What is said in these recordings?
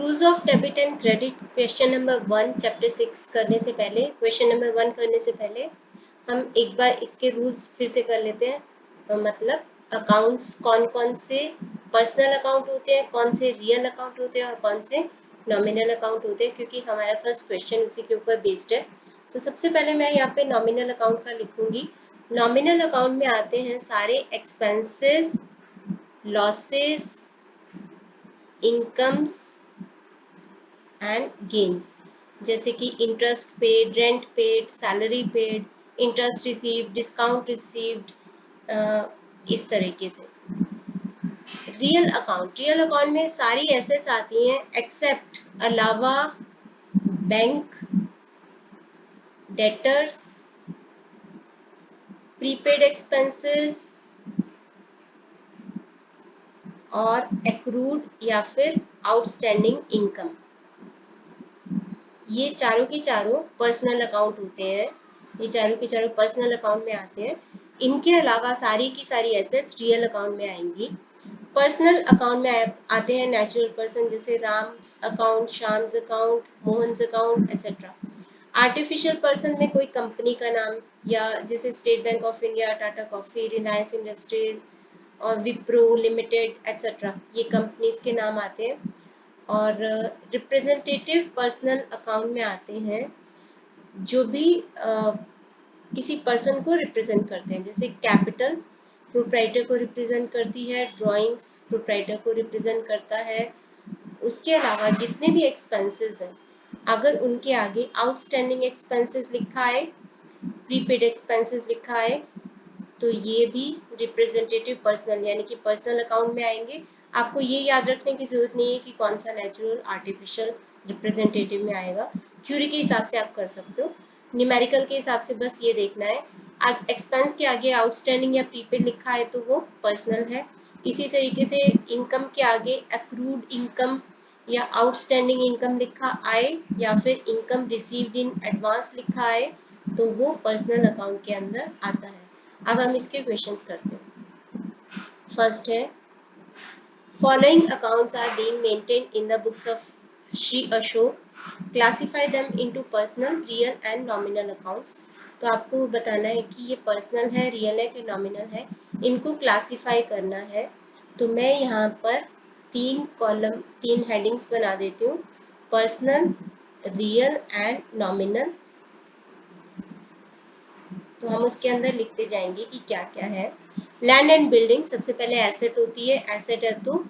Rules of debit and credit question number 1 chapter 6 करने से पहले, क्वेश्चन नंबर 1 करने से पहले हम एक बार इसके रूल्स फिर से कर लेते हैं। मतलब अकाउंट्स कौन कौन से पर्सनल अकाउंट होते हैं, कौन से रियल अकाउंट होते हैं और कौन से नॉमिनल अकाउंट होते हैं, क्योंकि हमारा फर्स्ट क्वेश्चन उसी के ऊपर बेस्ड है। तो सबसे पहले मैं यहाँ पे नॉमिनल अकाउंट का लिखूंगी। नॉमिनल अकाउंट में आते हैं सारे expenses, losses, incomes and gains, जैसे कि interest paid, rent paid, salary paid, interest received, discount received, इस तरीके से। रियल अकाउंट में सारी एसेट्स आती हैं एक्सेप्ट अलावा बैंक, डेटर्स, प्रीपेड एक्सपेंसेस और एक्रूड या फिर आउटस्टैंडिंग इनकम। ये चारों के चारों पर्सनल अकाउंट होते हैं, ये चारों के चारों पर्सनल अकाउंट में आते हैं। इनके अलावा सारी की सारी एसेट्स रियल अकाउंट में आएंगी। पर्सनल अकाउंट में आते हैं नेचुरल पर्सन, जैसे Ram's account, Shyam's account, Mohan's account etcetera. Artificial person में कोई कंपनी का नाम, या जैसे state bank of India, Tata coffee, Reliance industries और विप्रो लिमिटेड एक्सेट्रा, ये कंपनीज के नाम आते हैं। और रिप्रेजेंटेटिव पर्सनल अकाउंट में आते हैं जो भी किसी पर्सन को रिप्रेजेंट करते हैं, जैसे कैपिटल प्रोप्राइटर को रिप्रेजेंट करती है, ड्राइंग्स प्रोप्राइटर को रिप्रेजेंट करता है। उसके अलावा जितने भी एक्सपेंसेस हैं, अगर उनके आगे आउटस्टैंडिंग एक्सपेंसेस लिखा है, प्रीपेड एक्सपेंसेस लिखा है, तो ये भी रिप्रेजेंटेटिव पर्सनल यानी कि पर्सनल अकाउंट में आएंगे। आपको ये याद रखने की जरूरत नहीं है कि कौन सा नेचुरल, आर्टिफिशियल, रिप्रेजेंटेटिव में आएगा। थ्योरी के हिसाब से आप कर सकते हो, न्यूमेरिकल के हिसाब से बस ये देखना है। एक्सपेंस के आगे आउटस्टैंडिंग या प्रीपेड लिखा है तो वो पर्सनल है। इसी तरीके से इनकम के आगे एक्रूड इनकम या आउटस्टैंडिंग इनकम लिखा आए, या फिर इनकम रिसीव्ड इन एडवांस लिखा आए, तो वो पर्सनल अकाउंट के अंदर आता है। अब हम इसके क्वेश्चंस करते हैं। फर्स्ट है, following accounts are being maintained in the books of Shri Ashok, classify them into personal, real and nominal accounts. तो आपको बताना है कि ये पर्सनल है, रियल है कि नॉमिनल है, इनको क्लासिफाई करना है। तो मैं यहाँ पर 3 कॉलम, 3 हेडिंग्स बना देती हूँ, पर्सनल, रियल एंड नॉमिनल। तो हम उसके अंदर लिखते जाएंगे कि क्या क्या है। लैंड एंड बिल्डिंग सबसे पहले एसेट होती है, एसेट है तो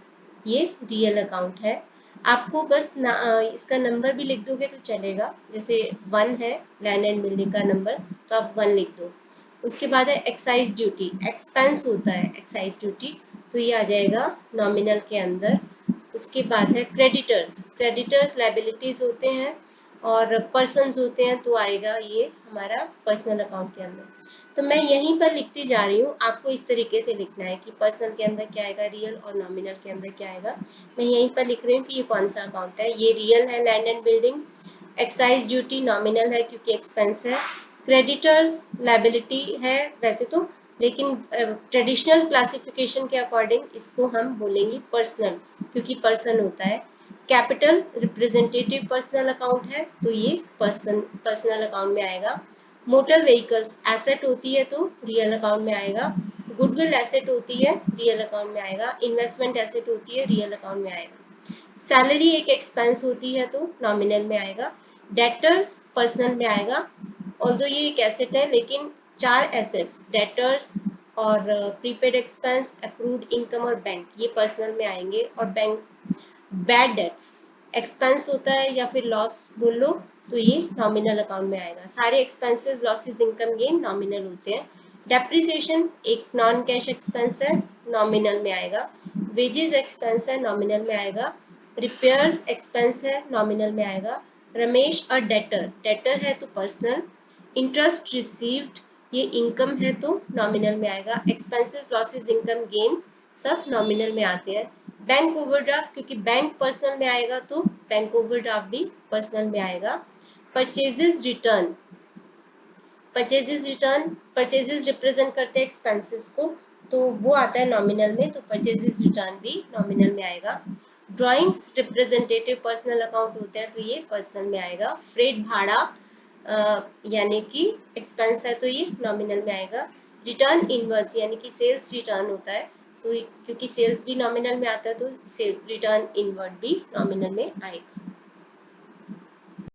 ये रियल अकाउंट है। आपको बस इसका नंबर भी लिख दोगे तो चलेगा, जैसे 1 है लैंड एंड बिल्डिंग का नंबर, तो आप 1 लिख दो। उसके बाद है एक्साइज ड्यूटी, एक्सपेंस होता है एक्साइज ड्यूटी, तो ये आ जाएगा नॉमिनल के अंदर। उसके बाद है क्रेडिटर्स, क्रेडिटर्स लायबिलिटीज होते हैं और पर्सन्स होते हैं, तो आएगा ये हमारा पर्सनल अकाउंट के अंदर। तो मैं यहीं पर लिखती जा रही हूँ, आपको इस तरीके से लिखना है कि पर्सनल के अंदर क्या आएगा, रियल, और नॉमिनल के अंदर क्या आएगा। मैं यहीं पर लिख रही हूँ कि ये कौन सा अकाउंट है। ये रियल है, land and building. Excise duty nominal है क्योंकि एक्सपेंस है। क्रेडिटर्स लायबिलिटी है वैसे तो, लेकिन ट्रेडिशनल क्लासिफिकेशन के अकॉर्डिंग इसको हम बोलेंगे पर्सनल, क्योंकि पर्सन होता है। कैपिटल रिप्रेजेंटेटिव पर्सनल अकाउंट है, तो ये पर्सनल अकाउंट में आएगा। मोटर व्हीकल्स एसेट होती है तो रियल अकाउंट में आएगा। गुडविल एसेट होती है, रियल अकाउंट में आएगा। इन्वेस्टमेंट एसेट होती है, रियल अकाउंट में आएगा। सैलरी एक एक्सपेंस होती है तो नॉमिनल में आएगा। डेटर्स पर्सनल में आएगा, ऑल्दो ये एक एसेट है, लेकिन 4 एसेट्स डेटर्स और प्रीपेड एक्सपेंस, एक्रूड इनकम और बैंक, ये पर्सनल में आएंगे। और बैंक बैड डेट्स एक्सपेंस होता है या फिर लॉस बोल लो, तो ये नॉमिनल अकाउंट में आएगा। सारे expenses, losses, income, gain nominal होते हैं। डेप्रिसिएशन एक नॉन कैश एक्सपेंस है, नॉमिनल में आएगा। वेजेस एक्सपेंस है, नॉमिनल में आएगा। रिपेयर्स एक्सपेंस है, नॉमिनल में आएगा। रमेश और डेटर, डेटर है तो पर्सनल। इंटरेस्ट रिसीव्ड ये इनकम है तो नॉमिनल में आएगा। एक्सपेंसेस, लॉसेस, इनकम, गेन सब नॉमिनल में आते हैं। बैंक ओवरड्राफ्ट क्योंकि बैंक पर्सनल में आएगा तो बैंक ओवरड्राफ्ट भी पर्सनल में आएगा। Purchases return, purchases return, purchases represent करते हैं एक्सपेंसेस को, तो वो आता है नॉमिनल में, तो परचेजेस रिटर्न भी नॉमिनल में आएगा। ड्राइंग्स रिप्रेजेंटेटिव पर्सनल अकाउंट होते हैं तो ये पर्सनल में आएगा। फ्रेट भाड़ा यानी कि एक्सपेंस है तो ये नॉमिनल में आएगा। रिटर्न इनवर्स यानी कि सेल्स रिटर्न होता है तो क्योंकि सेल्स भी नॉमिनल में आता है तो सेल्स रिटर्न इनवर्ड भी नॉमिनल में आएगा।